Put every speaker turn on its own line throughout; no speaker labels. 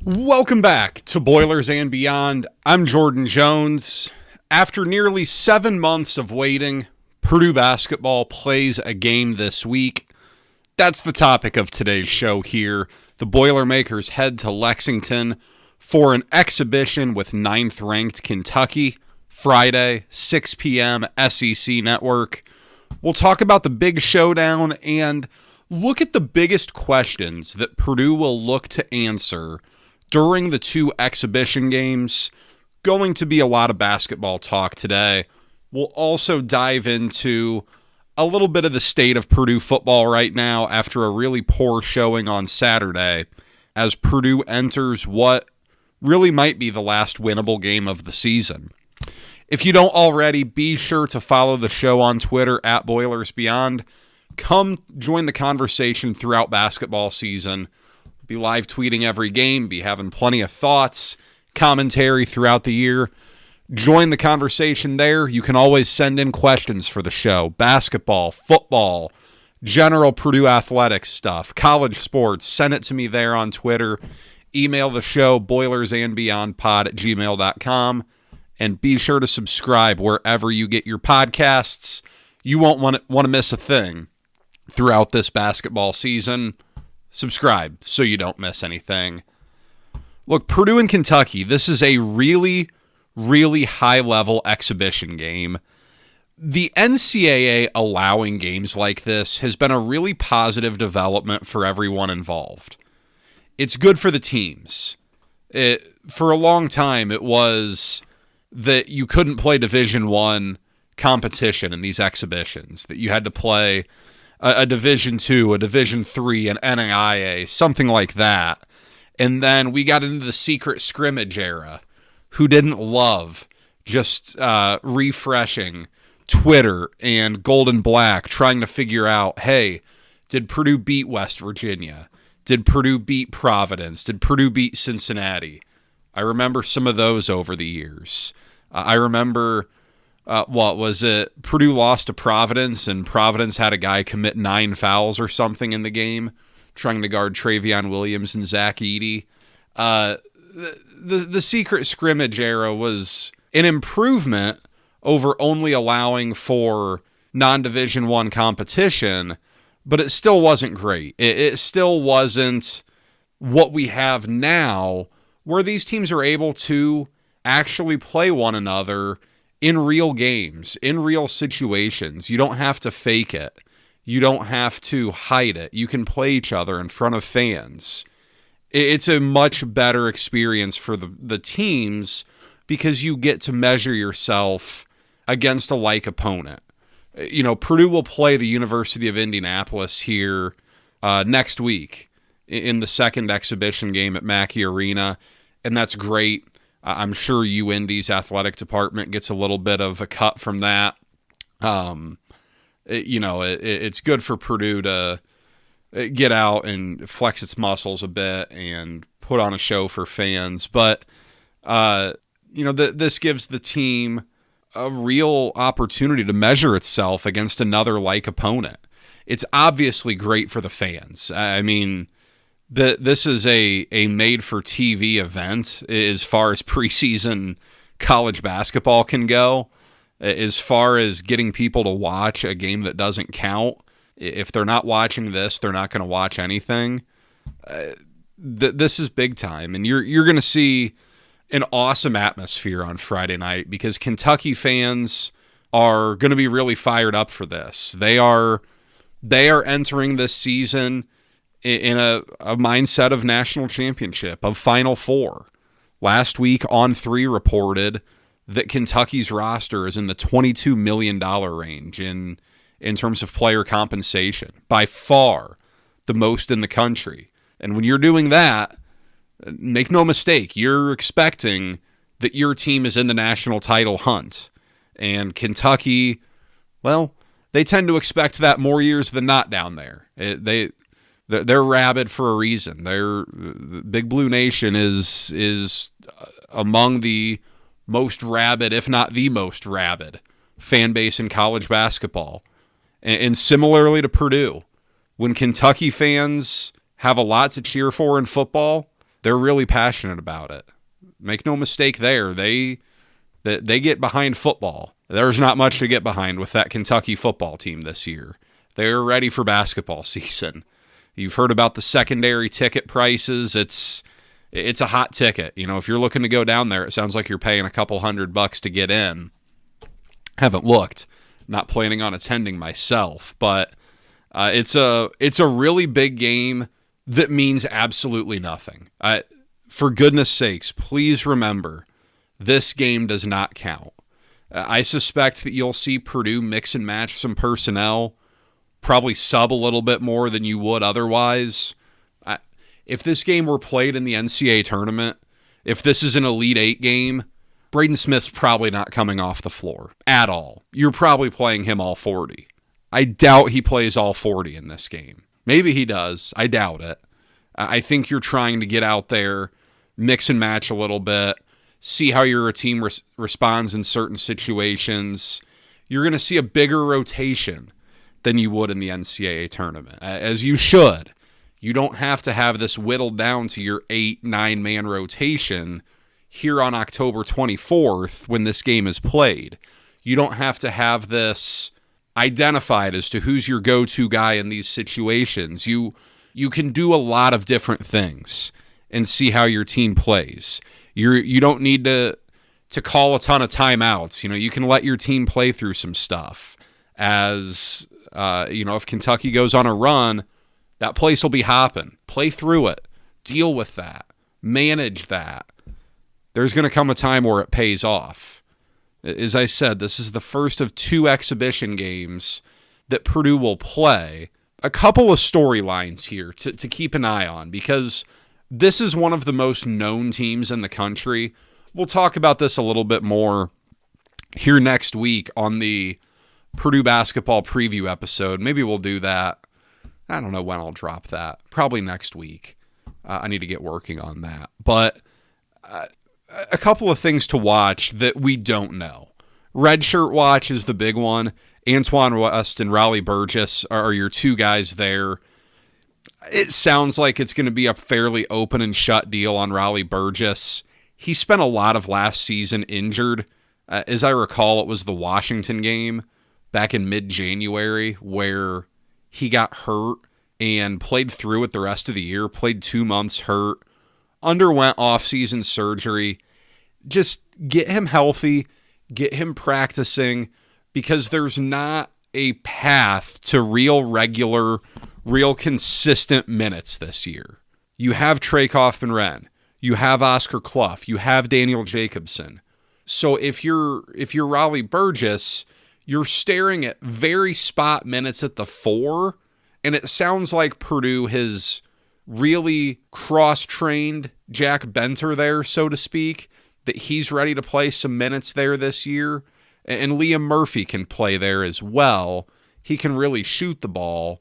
Welcome back to Boilers and Beyond. I'm Jordan Jones. After nearly 7 months of waiting, Purdue basketball plays a game this week. That's the topic of today's show here. The Boilermakers head to Lexington for an exhibition with 9th-ranked Kentucky, Friday, 6 p.m., SEC Network. We'll talk about the big showdown and look at the biggest questions that Purdue will look to answer during the two exhibition games. Going to be a lot of basketball talk today. We'll also dive into a little bit of the state of Purdue football right now after a really poor showing on Saturday as Purdue enters what really might be the last winnable game of the season. If you don't already, be sure to follow the show on Twitter at BoilersBeyond. Come join the conversation throughout basketball season. Be live tweeting every game, be having plenty of thoughts, commentary throughout the year. Join the conversation there. You can always send in questions for the show. Basketball, football, general Purdue Athletics stuff, college sports. Send it to me there on Twitter. Email the show, boilersandbeyondpod@gmail.com. And be sure to subscribe wherever you get your podcasts. You won't want to miss a thing throughout this basketball season. Subscribe so you don't miss anything. Look, Purdue and Kentucky, this is a really, really high-level exhibition game. The NCAA allowing games like this has been a really positive development for everyone involved. It's good for the teams. For a long time, it was that you couldn't play Division I competition in these exhibitions, that you had to play a Division II, a Division III, an NAIA, something like that. And then we got into the secret scrimmage era. Who didn't love just refreshing Twitter and Gold and Black, trying to figure out, hey, did Purdue beat West Virginia? Did Purdue beat Providence? Did Purdue beat Cincinnati? I remember some of those over the years. I remember... Purdue lost to Providence, and Providence had a guy commit 9 fouls or something in the game, trying to guard Travion Williams and Zach Edey. The secret scrimmage era was an improvement over only allowing for non-Division I competition, but it still wasn't great. It still wasn't what we have now, where these teams are able to actually play one another in real games, in real situations. You don't have to fake it. You don't have to hide it. You can play each other in front of fans. It's a much better experience for the teams because you get to measure yourself against a like opponent. You know, Purdue will play the University of Indianapolis here next week in the second exhibition game at Mackey Arena, and that's great. I'm sure UIndy's athletic department gets a little bit of a cut from that. It's good for Purdue to get out and flex its muscles a bit and put on a show for fans. But, this gives the team a real opportunity to measure itself against another like opponent. It's obviously great for the fans. I mean... This is a made-for-TV event as far as preseason college basketball can go. As far as getting people to watch a game that doesn't count, if they're not watching this, they're not going to watch anything. This is big time, and you're going to see an awesome atmosphere on Friday night because Kentucky fans are going to be really fired up for this. They are entering this season in a mindset of national championship, of Final Four. Last week, On3 reported that Kentucky's roster is in the $22 million range in terms of player compensation. By far the most in the country. And when you're doing that, make no mistake, you're expecting that your team is in the national title hunt. And Kentucky, well, they tend to expect that more years than not down there. They're rabid for a reason. Big Blue Nation is among the most rabid, if not the most rabid, fan base in college basketball. And similarly to Purdue, when Kentucky fans have a lot to cheer for in football, They're really passionate about it. Make no mistake there. They get behind football. There's not much to get behind with that Kentucky football team this year. They're ready for basketball season. You've heard about the secondary ticket prices. It's a hot ticket. You know, if you're looking to go down there, it sounds like you're paying a couple $100 to get in. Haven't looked. Not planning on attending myself, but it's a really big game that means absolutely nothing. For goodness sakes, please remember, this game does not count. I suspect that you'll see Purdue mix and match some personnel, probably sub a little bit more than you would otherwise. If this game were played in the NCAA tournament, if this is an Elite Eight game, Braden Smith's probably not coming off the floor at all. You're probably playing him all 40. I doubt he plays all 40 in this game. Maybe he does. I doubt it. I think you're trying to get out there, mix and match a little bit, see how your team responds in certain situations. You're going to see a bigger rotation than you would in the NCAA tournament, as you should. You don't have to have this whittled down to your 8-9 man rotation here on October 24th when this game is played. You don't have to have this identified as to who's your go-to guy in these situations. You can do a lot of different things and see how your team plays. You don't need to call a ton of timeouts. You know, you can let your team play through some stuff. As if Kentucky goes on a run, that place will be hopping. Play through it. Deal with that. Manage that. There's going to come a time where it pays off. As I said, this is the first of 2 exhibition games that Purdue will play. A couple of storylines here to keep an eye on, because this is one of the most known teams in the country. We'll talk about this a little bit more here next week on the Purdue basketball preview episode. Maybe we'll do that. I don't know when I'll drop that. Probably next week. I need to get working on that. But a couple of things to watch that we don't know. Red shirt watch is the big one. Antoine West and Raleigh Burgess are your 2 guys there. It sounds like it's going to be a fairly open and shut deal on Raleigh Burgess. He spent a lot of last season injured. As I recall, it was the Washington game back in mid-January where he got hurt and played through it the rest of the year, played 2 months hurt, underwent off-season surgery. Just get him healthy, get him practicing, because there's not a path to real regular, real consistent minutes this year. You have Trey Kaufman-Renn, you have Oscar Clough, you have Daniel Jacobson. So if you're Raleigh Burgess, you're staring at very spot minutes at the 4, and it sounds like Purdue has really cross-trained Jack Benter there, so to speak, that he's ready to play some minutes there this year. And Liam Murphy can play there as well. He can really shoot the ball.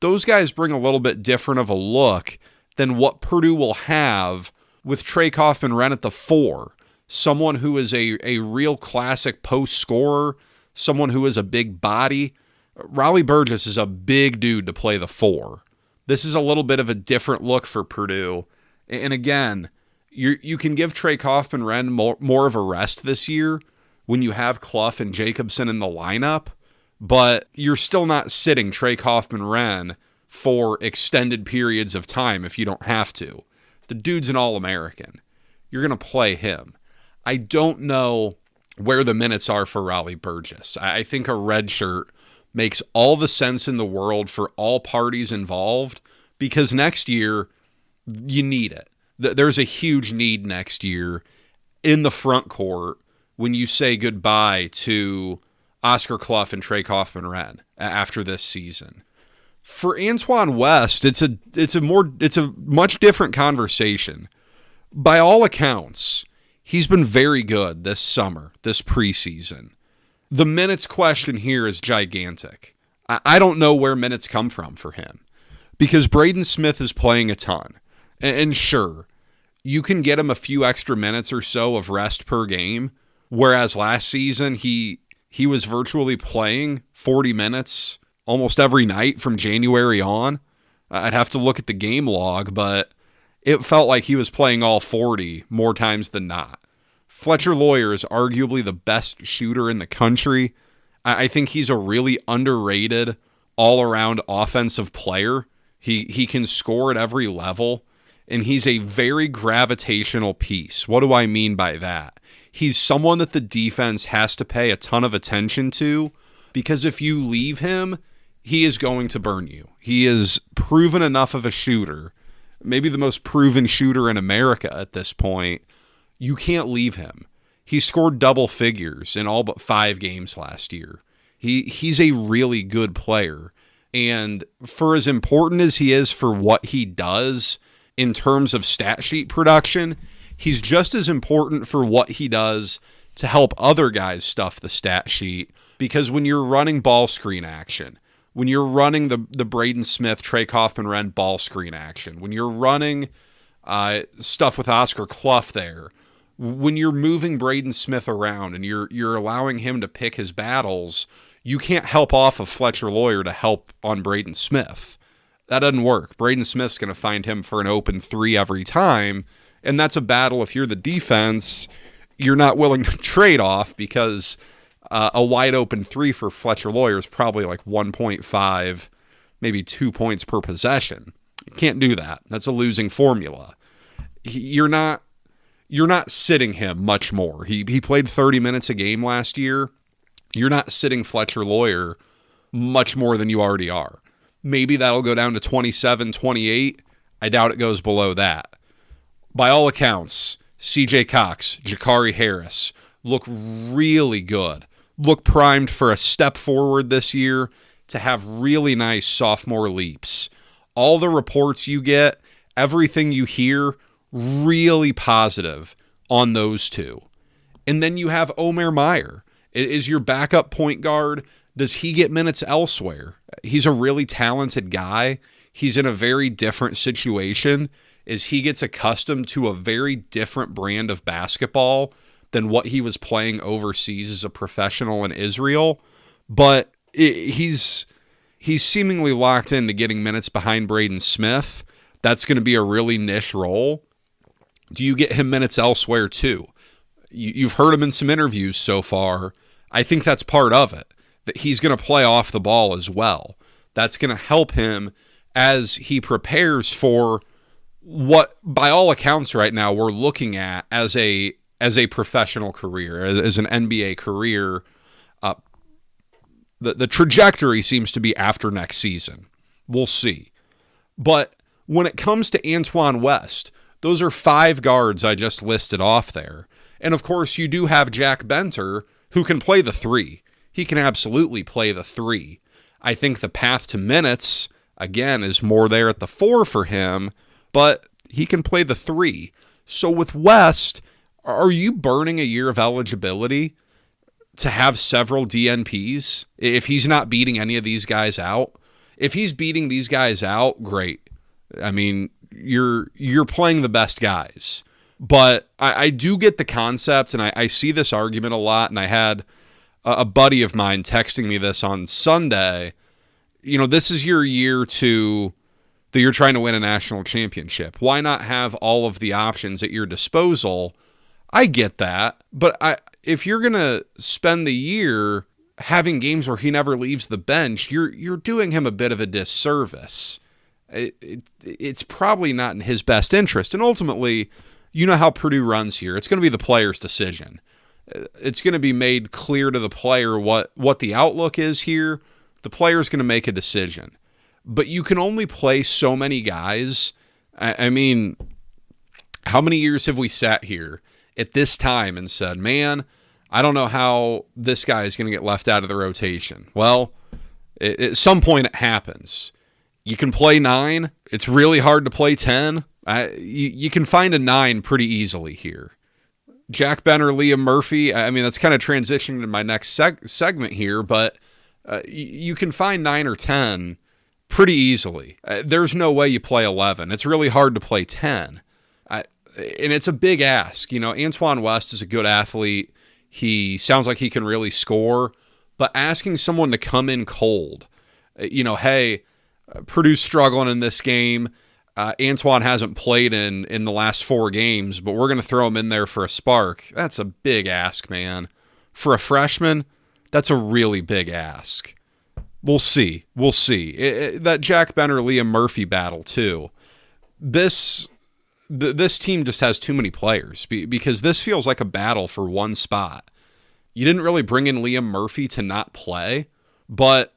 Those guys bring a little bit different of a look than what Purdue will have with Trey Kaufman-Renn at the 4. Someone who is a real classic post scorer, someone who is a big body. Raleigh Burgess is a big dude to play the 4. This is a little bit of a different look for Purdue. And again, you can give Trey Kaufman-Renn more of a rest this year when you have Clough and Jacobson in the lineup, but you're still not sitting Trey Kaufman-Renn for extended periods of time if you don't have to. The dude's an All-American. You're going to play him. I don't know where the minutes are for Raleigh Burgess. I think a red shirt makes all the sense in the world for all parties involved, because next year you need it. There's a huge need next year in the front court when you say goodbye to Oscar Clough and Trey Kaufman-Renn after this season. For Antoine West, it's a much different conversation. By all accounts, he's been very good this summer, this preseason. The minutes question here is gigantic. I don't know where minutes come from for him, because Braden Smith is playing a ton. And sure, you can get him a few extra minutes or so of rest per game, whereas last season he was virtually playing 40 minutes almost every night from January on. I'd have to look at the game log, but it felt like he was playing all 40 more times than not. Fletcher Loyer is arguably the best shooter in the country. I think he's a really underrated all-around offensive player. He can score at every level, and he's a very gravitational piece. What do I mean by that? He's someone that the defense has to pay a ton of attention to, because if you leave him, he is going to burn you. He is proven enough of a shooter, maybe the most proven shooter in America at this point. You can't leave him. He scored double figures in all but 5 games last year. He's a really good player. And for as important as he is for what he does in terms of stat sheet production, he's just as important for what he does to help other guys stuff the stat sheet. Because when you're running ball screen action, when you're running the Braden Smith, Trey Kaufman-Renn ball screen action, when you're running stuff with Oscar Clough there, when you're moving Braden Smith around and you're allowing him to pick his battles, you can't help off of Fletcher Loyer to help on Braden Smith. That doesn't work. Braden Smith's going to find him for an open 3 every time, and that's a battle if you're the defense you're not willing to trade off, because a wide open 3 for Fletcher Loyer is probably like 1.5, maybe 2 points per possession. You can't do that. That's a losing formula. You're not sitting him much more. He played 30 minutes a game last year. You're not sitting Fletcher Loyer much more than you already are. Maybe that'll go down to 27, 28. I doubt it goes below that. By all accounts, CJ Cox, Jakari Harris look really good. Look primed for a step forward this year, to have really nice sophomore leaps. All the reports you get, everything you hear, really positive on those two. And then you have Omer Meyer. Is your backup point guard. Does he get minutes elsewhere? He's a really talented guy. He's in a very different situation as he gets accustomed to a very different brand of basketball than what he was playing overseas as a professional in Israel. But he's seemingly locked into getting minutes behind Braden Smith. That's going to be a really niche role. Do you get him minutes elsewhere too? You've heard him in some interviews so far. I think that's part of it, that he's going to play off the ball as well. That's going to help him as he prepares for what, by all accounts right now, we're looking at as a professional career, as an NBA career. The trajectory seems to be after next season. We'll see. But when it comes to Antoine West, those are 5 guards I just listed off there. And of course, you do have Jack Benter, who can play the 3. He can absolutely play the 3. I think the path to minutes, again, is more there at the 4 for him, but he can play the 3. So with West, are you burning a year of eligibility to have several DNPs if he's not beating any of these guys out? If he's beating these guys out, great. I mean, you're playing the best guys. But I do get the concept, and I see this argument a lot, and I had a buddy of mine texting me this on Sunday. You know, this is your year that you're trying to win a national championship. Why not have all of the options at your disposal? I get that, but if you're going to spend the year having games where he never leaves the bench, you're doing him a bit of a disservice. It's probably not in his best interest, and ultimately, you know how Purdue runs here. It's going to be the player's decision. It's going to be made clear to the player what the outlook is here. The player's going to make a decision. But you can only play so many guys. I mean, how many years have we sat here at this time and said, man, I don't know how this guy is going to get left out of the rotation? Well, at some point it happens. You can play 9. It's really hard to play 10. You can find a 9 pretty easily here. Jack Benner, Liam Murphy, I mean, that's kind of transitioning to my next segment here, but you can find 9 or 10 pretty easily. There's no way you play 11. It's really hard to play 10. And it's a big ask. You know, Antoine West is a good athlete. He sounds like he can really score, but asking someone to come in cold, you know, hey, Purdue's struggling in this game. Antoine hasn't played in the last 4 games, but we're going to throw him in there for a spark. That's a big ask, man. For a freshman, that's a really big ask. We'll see. That Jack Benner, Liam Murphy battle, too. This team just has too many players because this feels like a battle for one spot. You didn't really bring in Liam Murphy to not play, but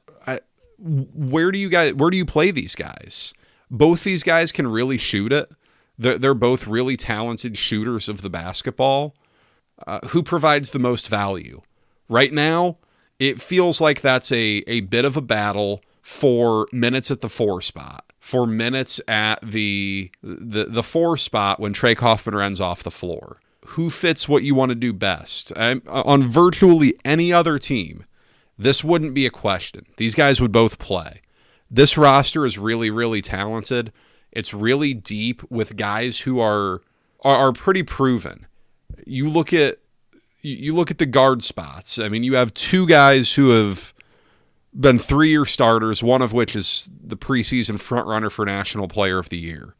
where do you play these guys? Both these guys can really shoot it. They're both really talented shooters of the basketball. Who provides the most value? Right now, it feels like that's a bit of a battle for minutes at the 4 spot, for minutes at the 4 spot when Trey Kaufman-Ren's off the floor. Who fits what you want to do best? On virtually any other team, this wouldn't be a question. These guys would both play. This roster is really, really talented. It's really deep with guys who are pretty proven. You look at the guard spots. I mean, you have 2 guys who have been 3-year starters, one of which is the preseason frontrunner for National Player of the Year.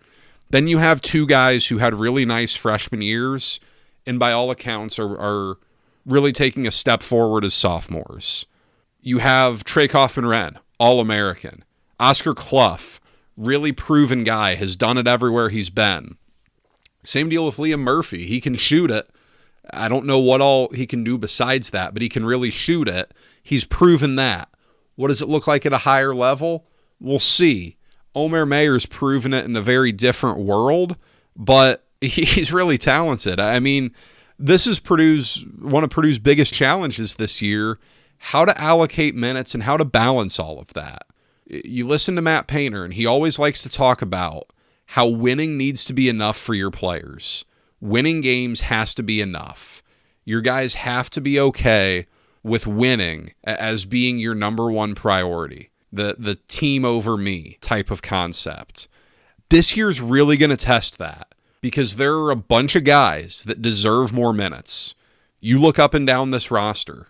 Then you have 2 guys who had really nice freshman years, and by all accounts are really taking a step forward as sophomores. You have Trey Kaufman-Renn, All-American. Oscar Clough, really proven guy, has done it everywhere he's been. Same deal with Liam Murphy. He can shoot it. I don't know what all he can do besides that, but he can really shoot it. He's proven that. What does it look like at a higher level? We'll see. Omer Mayer's proven it in a very different world, but he's really talented. I mean, this is one of Purdue's biggest challenges this year, how to allocate minutes and how to balance all of that. You listen to Matt Painter, and he always likes to talk about how winning needs to be enough for your players. Winning games has to be enough. Your guys have to be okay with winning as being your number one priority. The team over me type of concept. This year's really going to test that because there are a bunch of guys that deserve more minutes. You look up and down this roster,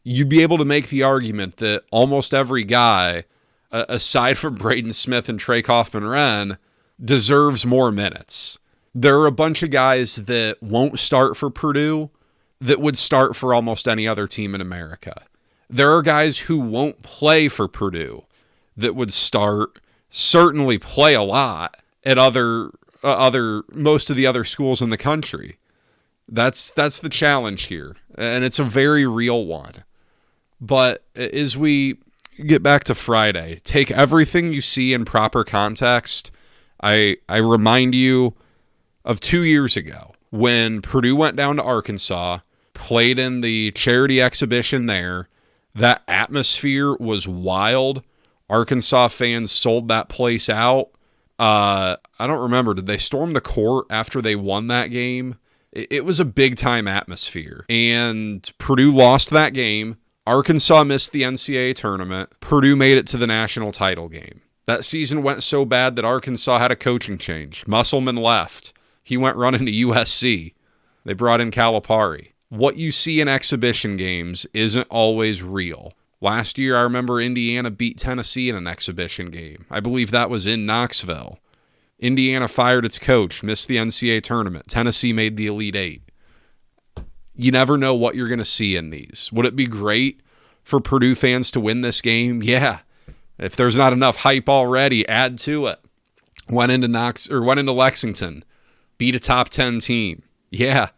you'd be able to make the argument that almost every guy, aside from Braden Smith and Trey Kaufman-Renn, deserves more minutes. There are a bunch of guys that won't start for Purdue that would start for almost any other team in America. There are guys who won't play for Purdue that would start, certainly play a lot at most of the other schools in the country. That's the challenge here, and it's a very real one. But as we get back to Friday, take everything you see in proper context. I remind you of 2 years ago when Purdue went down to Arkansas, played in the charity exhibition there. That atmosphere was wild. Arkansas fans sold that place out. I don't remember. Did they storm the court after they won that game? It was a big-time atmosphere. And Purdue lost that game. Arkansas missed the NCAA tournament. Purdue made it to the national title game. That season went so bad that Arkansas had a coaching change. Musselman left. He went running to USC. They brought in Calipari. What you see in exhibition games isn't always real. Last year, I remember Indiana beat Tennessee in an exhibition game. I believe that was in Knoxville. Indiana fired its coach, missed the NCAA tournament. Tennessee made the Elite Eight. You never know what you're going to see in these. Would it be great for Purdue fans to win this game? Yeah. If there's not enough hype already, add to it. Went into Lexington, beat a top 10 team. Yeah.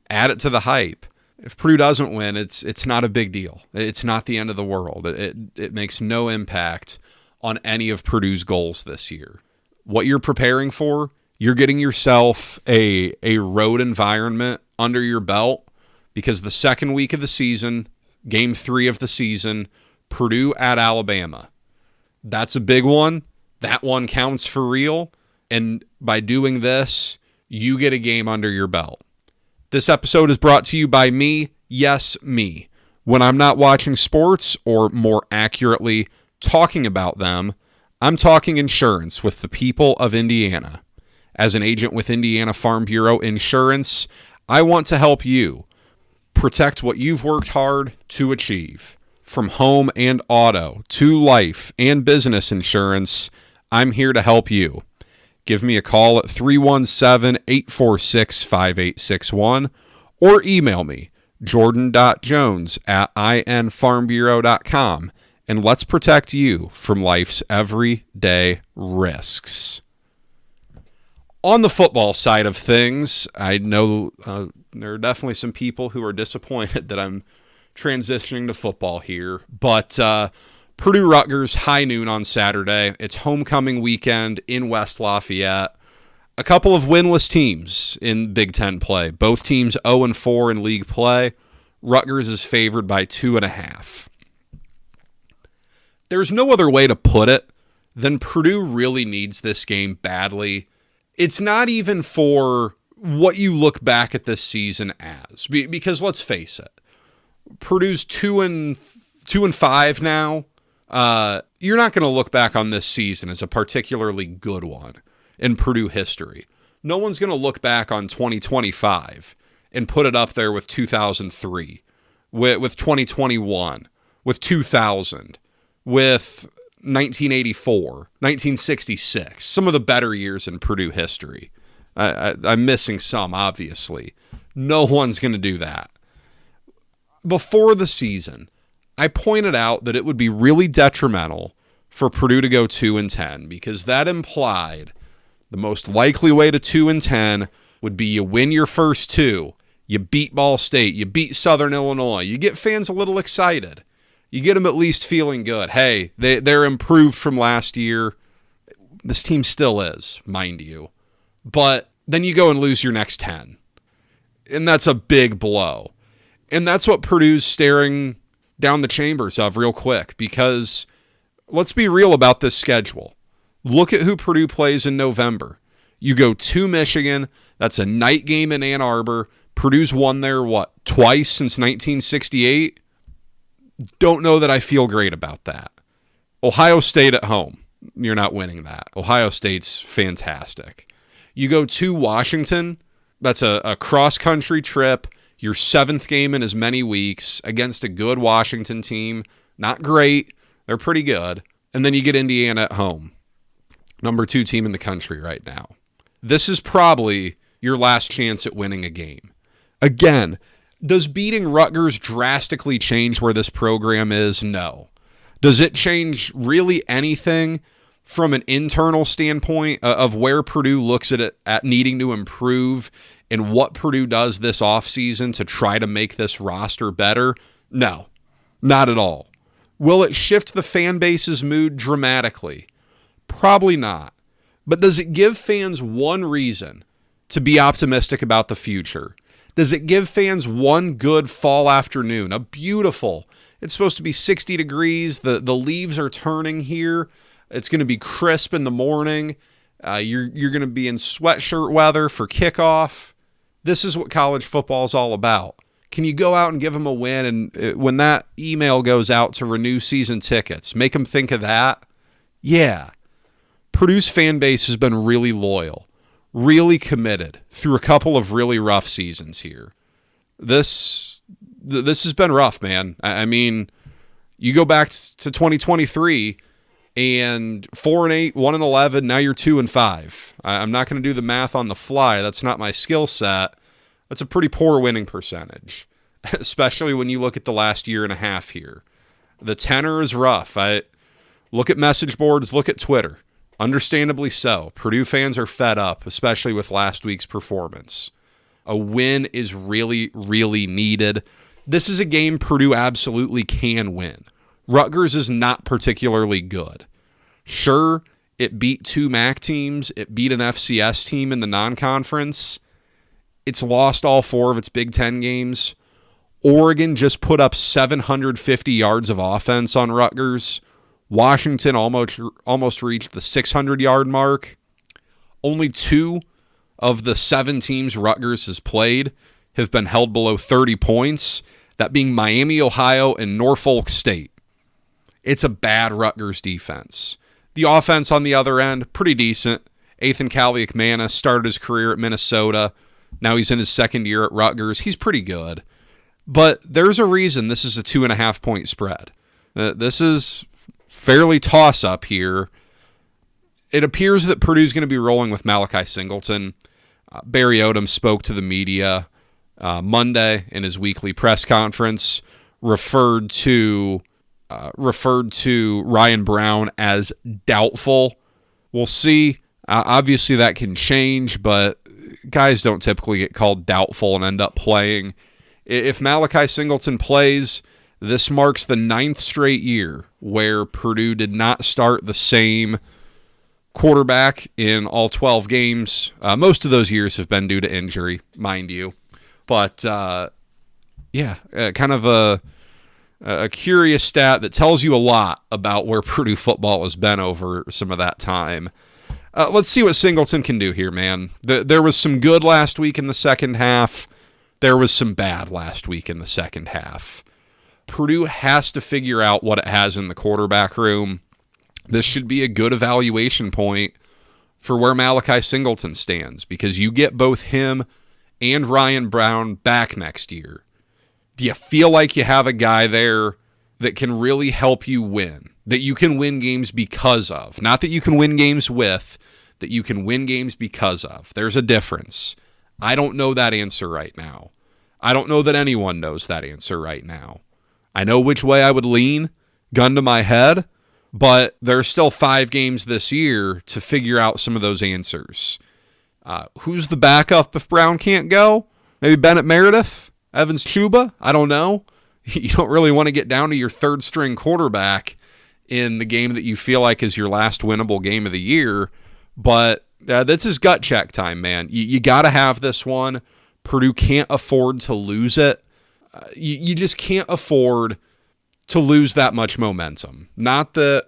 Add it to the hype. If Purdue doesn't win, it's not a big deal. It's not the end of the world. It makes no impact on any of Purdue's goals this year. What you're preparing for, you're getting yourself a road environment under your belt because the second week of the season, game 3 of the season, Purdue at Alabama. That's a big one. That one counts for real. And by doing this, you get a game under your belt. This episode is brought to you by me, yes, me. When I'm not watching sports, or more accurately, talking about them, I'm talking insurance with the people of Indiana. As an agent with Indiana Farm Bureau Insurance, I want to help you protect what you've worked hard to achieve. From home and auto to life and business insurance, I'm here to help you. give me a call at 317-846-5861 or email me, jordan.jones@infarmbureau.com, and let's protect you from life's everyday risks. On the football side of things, I know there are definitely some people who are disappointed that I'm transitioning to football here, but Purdue Rutgers, high noon on Saturday. It's homecoming weekend in West Lafayette. A couple of winless teams in Big Ten play. Both teams 0-4 in league play. Rutgers is favored by 2.5. There's no other way to put it than Purdue really needs this game badly. It's not even for what you look back at this season as, because let's face it, Purdue's 2-5 now. You're not going to look back on this season as a particularly good one in Purdue history. No one's going to look back on 2025 and put it up there with 2003, with 2021, with 2000, with 1984, 1966, some of the better years in Purdue history. I'm missing some, obviously. No one's going to do that. Before the season, I pointed out that it would be really detrimental for Purdue to go 2-10 because that implied the most likely way to 2-10 would be you win your first two, you beat Ball State, you beat Southern Illinois, you get fans a little excited. You get them at least feeling good. Hey, they're improved from last year. This team still is, mind you. But then you go and lose your next 10. And that's a big blow. And that's what Purdue's staring down the chambers of real quick, because let's be real about this schedule. Look at who Purdue plays in November. You go to Michigan. That's a night game in Ann Arbor. Purdue's won there, twice since 1968? Don't know that I feel great about that. Ohio State at home. You're not winning that. Ohio State's fantastic. You go to Washington. That's a cross-country trip. Your 7th game in as many weeks against a good Washington team. Not great. They're pretty good. And then you get Indiana at home. Number 2 team in the country right now. This is probably your last chance at winning a game. Again, does beating Rutgers drastically change where this program is? No. Does it change really anything from an internal standpoint of where Purdue looks at it at needing to improve and what Purdue does this offseason to try to make this roster better? No, not at all. Will it shift the fan base's mood dramatically? Probably not. But does it give fans one reason to be optimistic about the future? Does it give fans one good fall afternoon? It's supposed to be 60 degrees. The leaves are turning here. It's going to be crisp in the morning. You're going to be in sweatshirt weather for kickoff. This is what college football is all about. Can you go out and give them a win? And when that email goes out to renew season tickets, make them think of that? Yeah. Purdue's fan base has been really loyal, really committed through a couple of really rough seasons here. This has been rough, man. I mean, you go back to 2023 and 4-8, 1-11. Now you're 2-5. I'm not going to do the math on the fly. That's not my skill set. That's a pretty poor winning percentage, especially when you look at the last year and a half here. The tenor is rough. I look at message boards, look at Twitter. Understandably so. Purdue fans are fed up, especially with last week's performance. A win is really, really needed. This is a game Purdue absolutely can win. Rutgers is not particularly good. Sure, it beat 2 MAC teams. It beat an FCS team in the non-conference. It's lost all 4 of its Big Ten games. Oregon just put up 750 yards of offense on Rutgers. Washington almost reached the 600-yard mark. Only 2 of the 7 teams Rutgers has played have been held below 30 points, that being Miami, Ohio, and Norfolk State. It's a bad Rutgers defense. The offense on the other end, pretty decent. Ethan Kaliakmanis started his career at Minnesota. Now he's in his 2nd year at Rutgers. He's pretty good. But there's a reason this is a 2.5-point spread. This is fairly toss-up here. it appears that Purdue's going to be rolling with Malachi Singleton. Barry Odom spoke to the media Monday in his weekly press conference, referred to Ryan Brown as doubtful. We'll see. Obviously, that can change, but guys don't typically get called doubtful and end up playing. If Malachi Singleton plays, this marks the 9th straight year where Purdue did not start the same quarterback in all 12 games. Most of those years have been due to injury, mind you. But, kind of a curious stat that tells you a lot about where Purdue football has been over some of that time. Let's see what Singleton can do here, man. There was some good last week in the second half. There was some bad last week in the second half. Purdue has to figure out what it has in the quarterback room. This should be a good evaluation point for where Malachi Singleton stands, because you get both him and Ryan Brown back next year. Do you feel like you have a guy there that can really help you win, that you can win games because of? Not that you can win games with, that you can win games because of. There's a difference. I don't know that answer right now. I don't know that anyone knows that answer right now. I know which way I would lean, gun to my head, but there's still 5 games this year to figure out some of those answers. Who's the backup if Brown can't go? Maybe Bennett Meredith? Evans Chuba? I don't know. You don't really want to get down to your third string quarterback in the game that you feel like is your last winnable game of the year. But this is gut check time, man. You got to have this one. Purdue can't afford to lose it. You just can't afford to lose that much momentum. Not that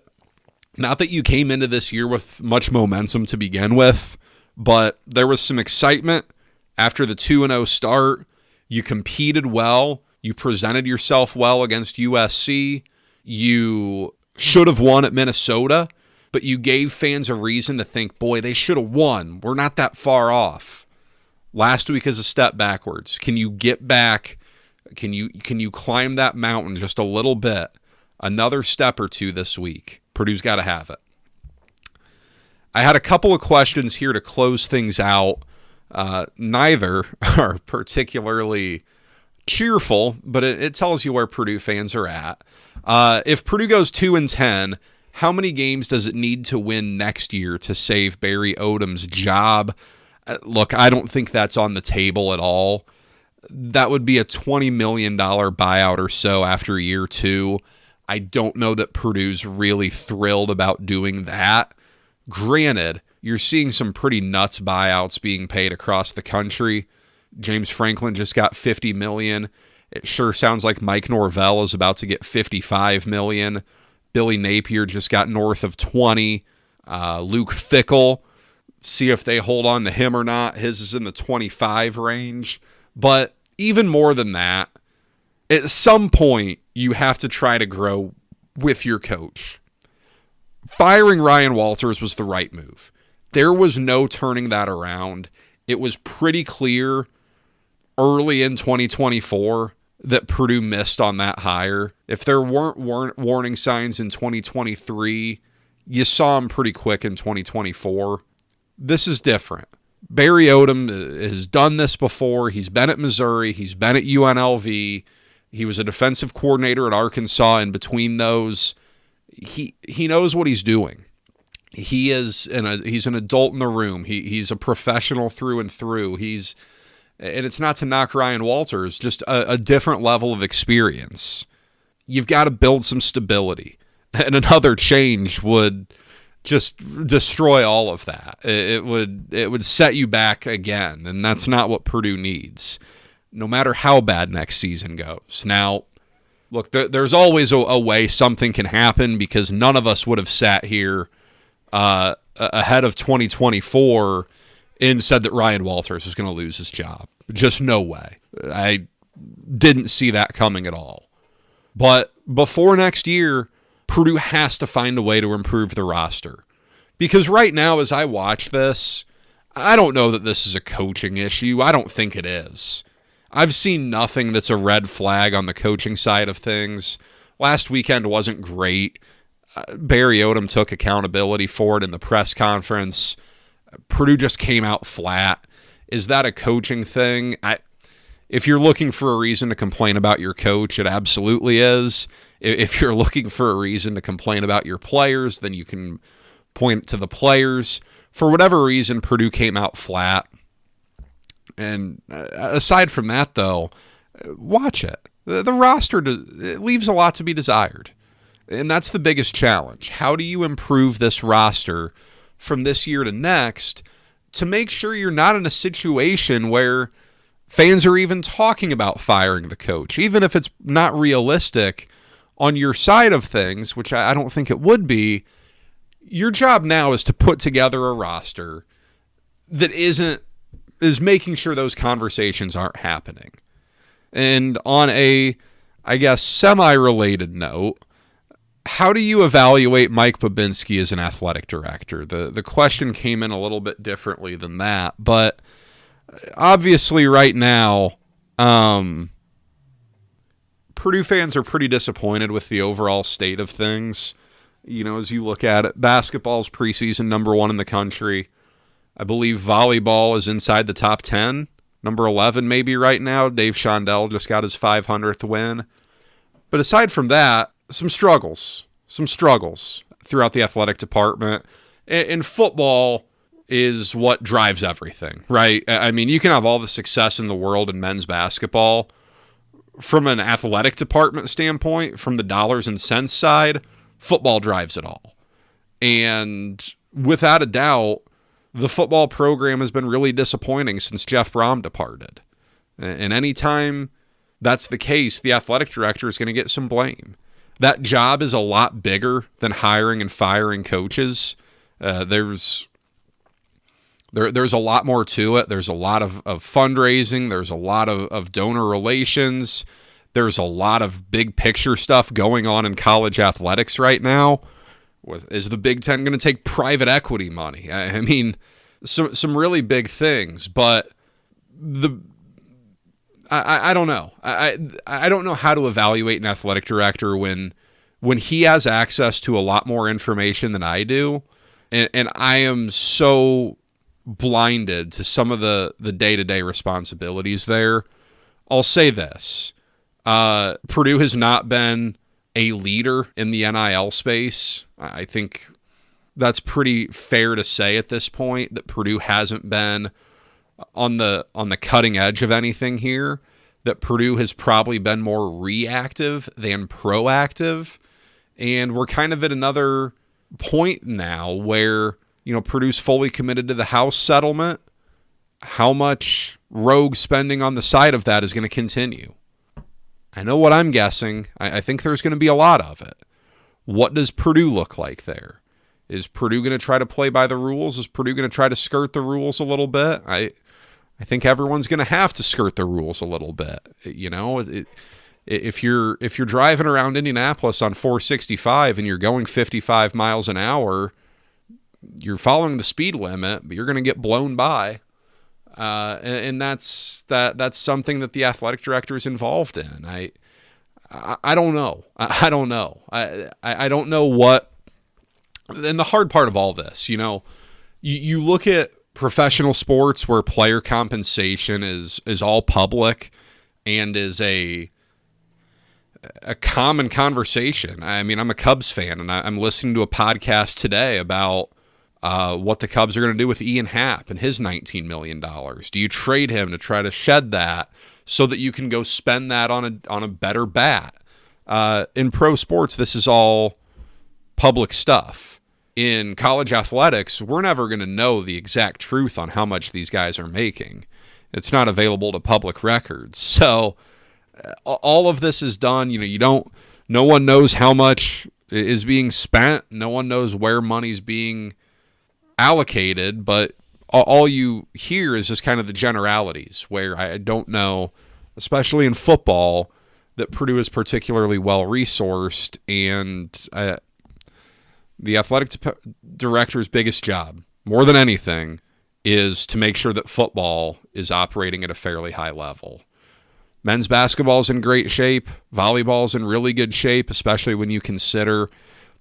you came into this year with much momentum to begin with, but there was some excitement after the 2-0 start. You competed well. You presented yourself well against USC. You should have won at Minnesota, but you gave fans a reason to think, boy, they should have won. We're not that far off. Last week is a step backwards. Can you get back? Can you climb that mountain just a little bit? Another step or two this week. Purdue's got to have it. I had a couple of questions here to close things out. Neither are particularly cheerful, but it tells you where Purdue fans are at. If Purdue goes 2-10, how many games does it need to win next year to save Barry Odom's job? Look, I don't think that's on the table at all. That would be a $20 million buyout or so after year 2. I don't know that Purdue's really thrilled about doing that. Granted, you're seeing some pretty nuts buyouts being paid across the country. James Franklin just got $50 million. It sure sounds like Mike Norvell is about to get $55 million. Billy Napier just got north of 20. Luke Fickell, see if they hold on to him or not. His is in the 25 range. But even more than that, at some point, you have to try to grow with your coach. Firing Ryan Walters was the right move. There was no turning that around. It was pretty clear early in 2024 that Purdue missed on that hire. If there weren't warning signs in 2023, you saw them pretty quick in 2024. This is different. Barry Odom has done this before. He's been at Missouri. He's been at UNLV. He was a defensive coordinator at Arkansas. In between those, he knows what he's doing. He's an adult in the room. He's a professional through and through. And it's not to knock Ryan Walters, just a different level of experience. You've got to build some stability, and another change would just destroy all of that. It would set you back again, and that's not what Purdue needs, no matter how bad next season goes. Now, look, there's always a way something can happen, because none of us would have sat here ahead of 2024 and said that Ryan Walters was going to lose his job. Just no way. I didn't see that coming at all. But before next year, Purdue has to find a way to improve the roster. Because right now, as I watch this, I don't know that this is a coaching issue. I don't think it is. I've seen nothing that's a red flag on the coaching side of things. Last weekend wasn't great. Barry Odom took accountability for it in the press conference. Purdue just came out flat. Is that a coaching thing? If you're looking for a reason to complain about your coach, it absolutely is. If you're looking for a reason to complain about your players, then you can point to the players. For whatever reason, Purdue came out flat. And aside from that, though, watch it. The roster it leaves a lot to be desired. And that's the biggest challenge. How do you improve this roster from this year to next to make sure you're not in a situation where fans are even talking about firing the coach, even if it's not realistic on your side of things, which I don't think it would be. Your job now is to put together a roster that is making sure those conversations aren't happening. And on a, I guess, semi-related note, how do you evaluate Mike Babinski as an athletic director? The question came in a little bit differently than that, but obviously right now, Purdue fans are pretty disappointed with the overall state of things. You know, as you look at it, basketball's preseason number 1 in the country. I believe volleyball is inside the top 10, number 11 maybe right now. Dave Shondell just got his 500th win. But aside from that, some struggles throughout the athletic department. And football is what drives everything, right? I mean, you can have all the success in the world in men's basketball. From an athletic department standpoint, from the dollars and cents side, football drives it all. And without a doubt, the football program has been really disappointing since Jeff Brom departed. And anytime that's the case, the athletic director is going to get some blame. That job is a lot bigger than hiring and firing coaches. There's a lot more to it. There's a lot of fundraising. There's a lot of donor relations. There's a lot of big picture stuff going on in college athletics right now. Is the Big Ten going to take private equity money? I mean, some really big things, but I don't know. I don't know how to evaluate an athletic director when he has access to a lot more information than I do, and I am so blinded to some of the day-to-day responsibilities there. I'll say this. Purdue has not been a leader in the NIL space. I think that's pretty fair to say at this point that Purdue hasn't been on the cutting edge of anything here, that Purdue has probably been more reactive than proactive. And we're kind of at another point now where, you know, Purdue's fully committed to the House settlement. How much rogue spending on the side of that is going to continue? I know what I'm guessing. I think there's going to be a lot of it. What does Purdue look like there? Is Purdue going to try to play by the rules? Is Purdue going to try to skirt the rules a little bit? I think everyone's going to have to skirt the rules a little bit. You know, if you're driving around Indianapolis on 465 and you're going 55 miles an hour, you're following the speed limit, but you're going to get blown by. And that's something that the athletic director is involved in. I don't know. I don't know. I don't know what. And the hard part of all this, you know, you look at professional sports where player compensation is all public and is a common conversation. I mean, I'm a Cubs fan, and I'm listening to a podcast today about what the Cubs are going to do with Ian Happ and his $19 million. Do you trade him to try to shed that so that you can go spend that on a better bat? In pro sports, this is all public stuff. In college athletics, we're never going to know the exact truth on how much these guys are making. It's not available to public records. So all of this is done. You know, no one knows how much is being spent. No one knows where money's being allocated, but all you hear is just kind of the generalities, where I don't know, especially in football, that Purdue is particularly well-resourced, and the athletic director's biggest job, more than anything, is to make sure that football is operating at a fairly high level. Men's basketball is in great shape. Volleyball is in really good shape, especially when you consider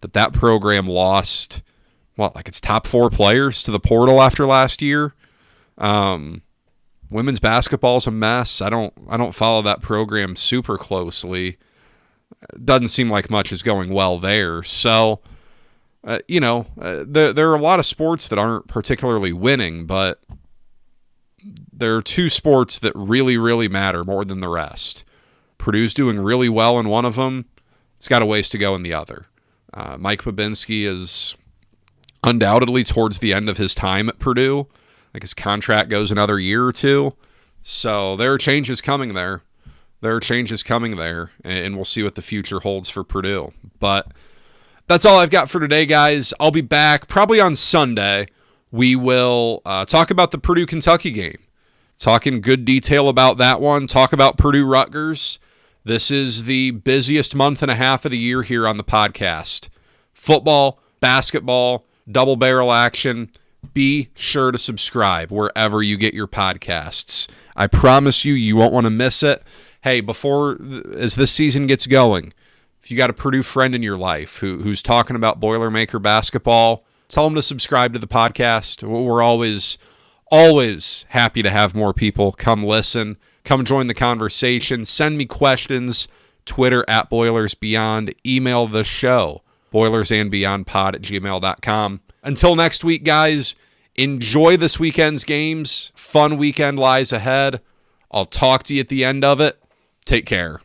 that program lost, its top 4 players to the portal after last year. Women's basketball's a mess. I don't follow that program super closely. It doesn't seem like much is going well there. So, there are a lot of sports that aren't particularly winning, but there are 2 sports that really, really matter more than the rest. Purdue's doing really well in one of them. It's got a ways to go in the other. Mike Babinski is undoubtedly towards the end of his time at Purdue. Like, his contract goes another year or 2. So there are changes coming there. And we'll see what the future holds for Purdue. But that's all I've got for today, guys. I'll be back probably on Sunday. We will talk about the Purdue-Kentucky game. Talk in good detail about that one. Talk about Purdue-Rutgers. This is the busiest month and a half of the year here on the podcast. Football, basketball, double barrel action. Be sure to subscribe wherever you get your podcasts. I promise you won't want to miss it. Hey, as this season gets going, if you got a Purdue friend in your life who's talking about Boilermaker basketball, tell them to subscribe to the podcast. We're always happy to have more people come listen, come join the conversation, send me questions, Twitter @BoilersBeyond, email the show, boilersandbeyondpod@gmail.com. Until next week, guys, enjoy this weekend's games. Fun weekend lies ahead. I'll talk to you at the end of it. Take care.